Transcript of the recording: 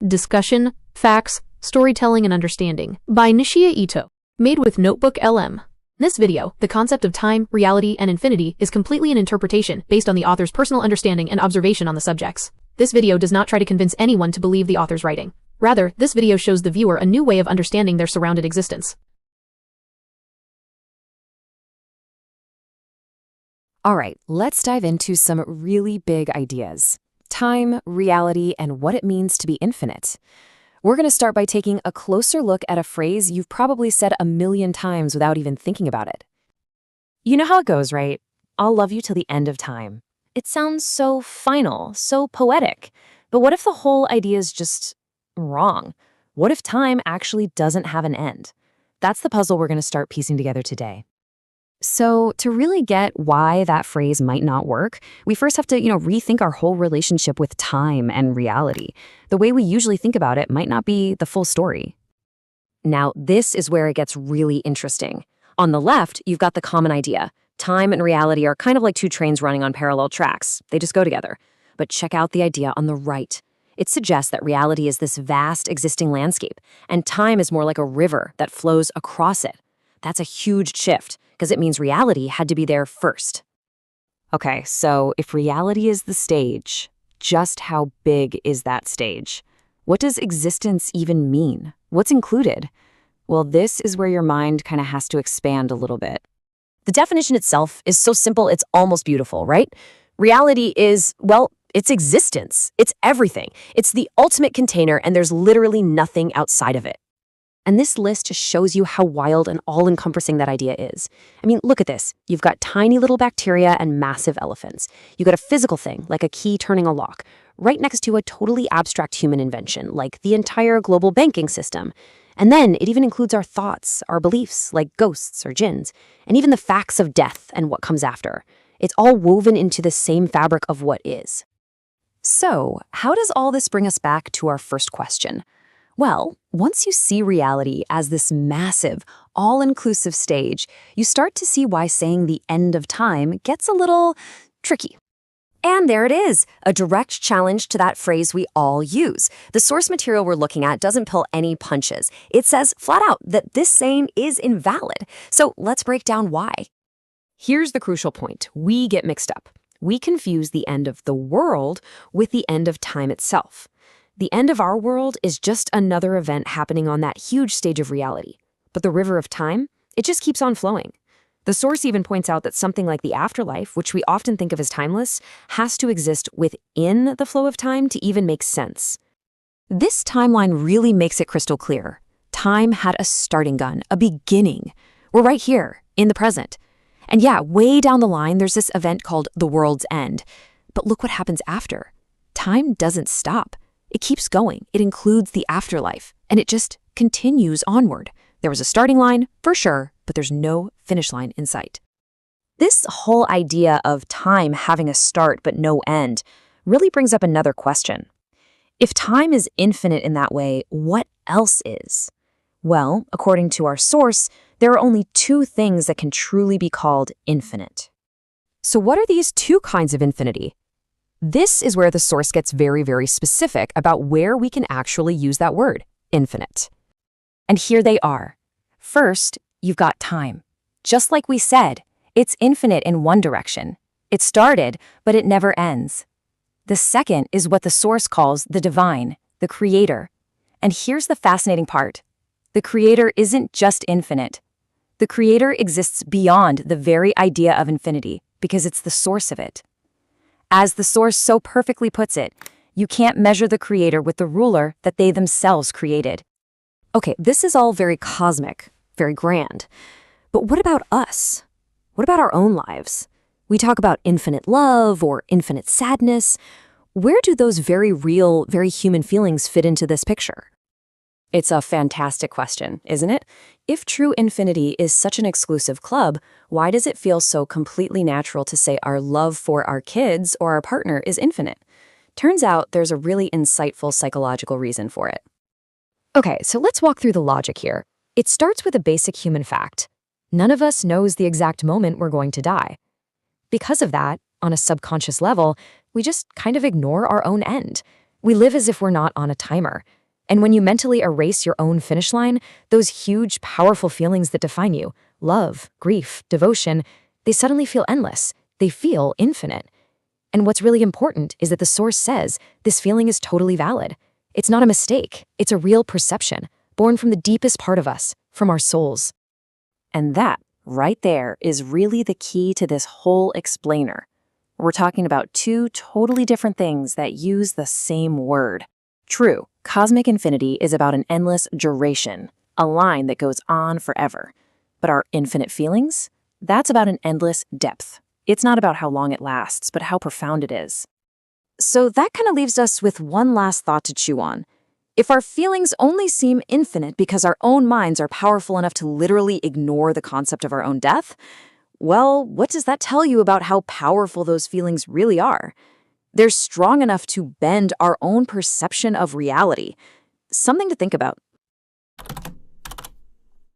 Discussion, Facts, Storytelling and Understanding by Nishia Ito. Made with Notebook LM. In this video, the concept of time, reality, and infinity is completely an interpretation based on the author's personal understanding and observation on the subjects. This video does not try to convince anyone to believe the author's writing. Rather, this video shows the viewer a new way of understanding their surrounded existence. All right, let's dive into some really big ideas. Time, reality, and what it means to be infinite. We're going to start by taking a closer look at a phrase you've probably said a million times without even thinking about it. You know how it goes, right? I'll love you till the end of time. It sounds so final, so poetic. But what if the whole idea is just wrong? What if time actually doesn't have an end? That's the puzzle we're going to start piecing together today. So to really get why that phrase might not work, we first have to, rethink our whole relationship with time and reality. The way we usually think about it might not be the full story. Now, this is where it gets really interesting. On the left, you've got the common idea. Time and reality are kind of like two trains running on parallel tracks. They just go together. But check out the idea on the right. It suggests that reality is this vast existing landscape, and time is more like a river that flows across it. That's a huge shift, because it means reality had to be there first. Okay, so if reality is the stage, just how big is that stage? What does existence even mean? What's included? Well, this is where your mind kind of has to expand a little bit. The definition itself is so simple, it's almost beautiful, right? Reality is, it's existence. It's everything. It's the ultimate container, and there's literally nothing outside of it. And this list just shows you how wild and all-encompassing that idea is. I mean, look at this. You've got tiny little bacteria and massive elephants. You've got a physical thing, like a key turning a lock, right next to a totally abstract human invention, like the entire global banking system. And then it even includes our thoughts, our beliefs, like ghosts or jinns, and even the facts of death and what comes after. It's all woven into the same fabric of what is. So, how does all this bring us back to our first question? Well, once you see reality as this massive, all-inclusive stage, you start to see why saying the end of time gets a little tricky. And there it is, a direct challenge to that phrase we all use. The source material we're looking at doesn't pull any punches. It says flat out that this saying is invalid. So let's break down why. Here's the crucial point. We get mixed up. We confuse the end of the world with the end of time itself. The end of our world is just another event happening on that huge stage of reality. But the river of time, it just keeps on flowing. The source even points out that something like the afterlife, which we often think of as timeless, has to exist within the flow of time to even make sense. This timeline really makes it crystal clear. Time had a starting gun, a beginning. We're right here, in the present. And yeah, way down the line, there's this event called the world's end. But look what happens after. Time doesn't stop. It keeps going. It includes the afterlife, and it just continues onward. There was a starting line, for sure, but there's no finish line in sight. This whole idea of time having a start but no end really brings up another question. If time is infinite in that way, what else is? Well, according to our source, there are only two things that can truly be called infinite. So what are these two kinds of infinity? This is where the source gets very, very specific about where we can actually use that word, infinite. And here they are. First, you've got time. Just like we said, it's infinite in one direction. It started, but it never ends. The second is what the source calls the divine, the creator. And here's the fascinating part. The creator isn't just infinite. The creator exists beyond the very idea of infinity because it's the source of it. As the source so perfectly puts it, you can't measure the creator with the ruler that they themselves created. Okay, this is all very cosmic, very grand. But what about us? What about our own lives? We talk about infinite love or infinite sadness. Where do those very real, very human feelings fit into this picture? It's a fantastic question, isn't it? If true infinity is such an exclusive club, why does it feel so completely natural to say our love for our kids or our partner is infinite? Turns out there's a really insightful psychological reason for it. Okay, so let's walk through the logic here. It starts with a basic human fact. None of us knows the exact moment we're going to die. Because of that, on a subconscious level, we just kind of ignore our own end. We live as if we're not on a timer. And when you mentally erase your own finish line, those huge, powerful feelings that define you, love, grief, devotion, they suddenly feel endless. They feel infinite. And what's really important is that the source says this feeling is totally valid. It's not a mistake. It's a real perception, born from the deepest part of us, from our souls. And that, right there, is really the key to this whole explainer. We're talking about two totally different things that use the same word. True, cosmic infinity is about an endless duration, a line that goes on forever. But our infinite feelings? That's about an endless depth. It's not about how long it lasts, but how profound it is. So that kind of leaves us with one last thought to chew on. If our feelings only seem infinite because our own minds are powerful enough to literally ignore the concept of our own death, well, what does that tell you about how powerful those feelings really are? They're strong enough to bend our own perception of reality. Something to think about.